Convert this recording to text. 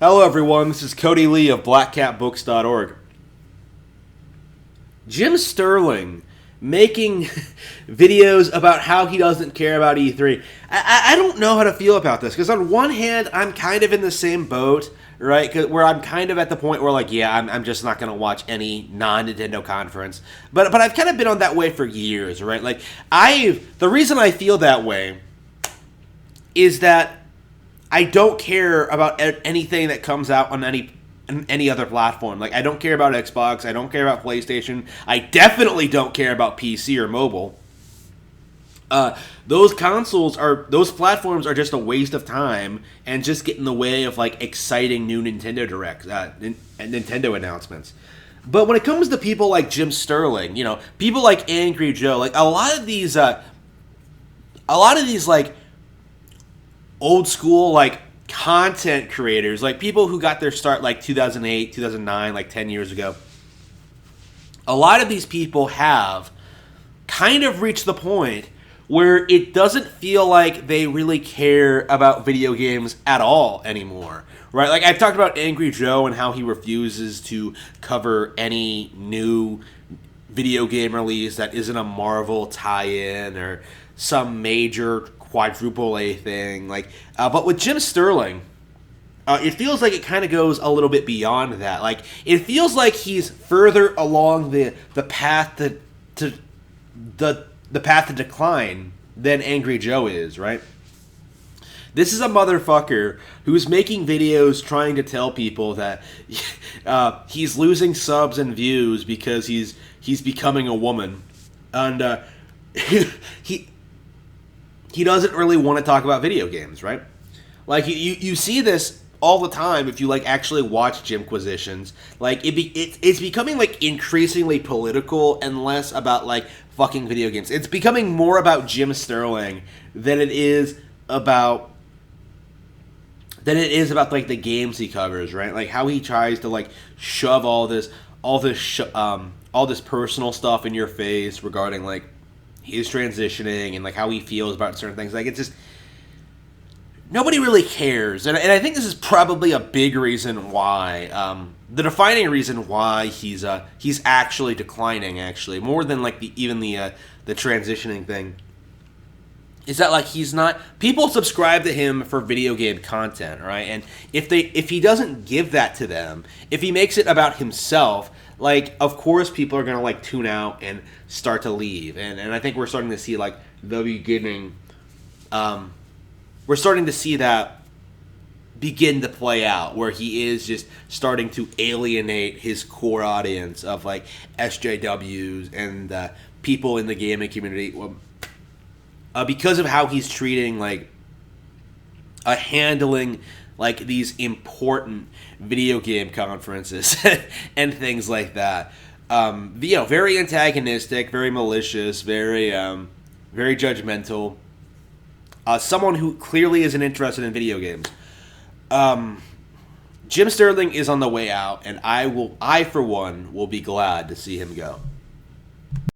Hello, everyone. This is Cody Lee of BlackCatBooks.org. Jim Sterling making videos about how he doesn't care about E3. I don't know how to feel about this, because on one hand, I'm kind of in the same boat, right? Where I'm kind of at the point where, like, yeah, I'm just not going to watch any non-Nintendo conference. But I've kind of been on that way for years, right? Like, the reason I feel that way is that I don't care about anything that comes out on any other platform. Like, I don't care about Xbox. I don't care about PlayStation. I definitely don't care about PC or mobile. Those platforms are just a waste of time and just get in the way of, like, exciting new Nintendo Nintendo announcements. But when it comes to people like Jim Sterling, people like Angry Joe, like a lot of these like old school, like, content creators, like people who got their start like 2008, 2009, like 10 years ago. A lot of these people have kind of reached the point where it doesn't feel like they really care about video games at all anymore, right? Like, I've talked about Angry Joe and how he refuses to cover any new video game release that isn't a Marvel tie-in or some major quadruple A thing, but with Jim Sterling, it feels like it kind of goes a little bit beyond that. Like, it feels like he's further along the path to the path to decline than Angry Joe is, right? This is a motherfucker who's making videos trying to tell people that he's losing subs and views because he's becoming a woman, and he doesn't really want to talk about video games, right? Like, you see this all the time if you, like, actually watch Jimquisitions. Like, it's becoming, like, increasingly political and less about, like, fucking video games. It's becoming more about Jim Sterling than it is about like the games he covers, right? Like, how he tries to, like, shove all this personal stuff in your face regarding, like, his transitioning and, like, how he feels about certain things. Like, it's just, nobody really cares, and I think this is probably a big reason why, the defining reason why he's actually declining, actually, more than, like, the transitioning thing, is that, like, people subscribe to him for video game content, right? And if he doesn't give that to them, if he makes it about himself, like, of course people are going to, like, tune out and start to leave. And I think we're starting to see, like, the beginning. We're starting to see that begin to play out, where he is just starting to alienate his core audience of, like, SJWs and people in the gaming community, because of how he's treating, like, handling, like, these important video game conferences and things like that. Very antagonistic, very malicious, very judgmental. Someone who clearly isn't interested in video games. Jim Sterling is on the way out, and I for one will be glad to see him go.